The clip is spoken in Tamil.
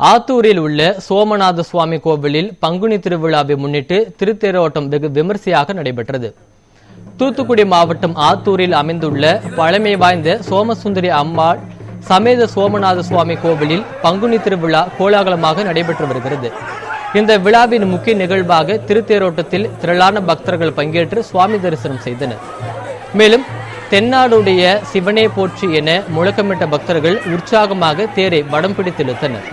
ஆத்தூரில் உள்ள சோமநாத சுவாமி கோவிலில் பங்குனி திருவிழாவை முன்னிட்டு திருத்தேரோட்டம் வெகு விமர்சையாக நடைபெற்றது. தூத்துக்குடி மாவட்டம் ஆத்தூரில் அமைந்துள்ள பழமை வாய்ந்த சோமசுந்தரி அம்மாள் சமேத சோமநாத சுவாமி கோவிலில் பங்குனி திருவிழா கோலாகலமாக நடைபெற்று வருகிறது. இந்த விழாவின் முக்கிய நிகழ்வாக திருத்தேரோட்டத்தில் திரளான பக்தர்கள் பங்கேற்று சுவாமி தரிசனம் செய்தனர். மேலும் தென்னாடுடைய சிவனே போற்றி என முழக்கமிட்ட பக்தர்கள் உற்சாகமாக தேரை வடம் பிடித்து இழுத்தனர்.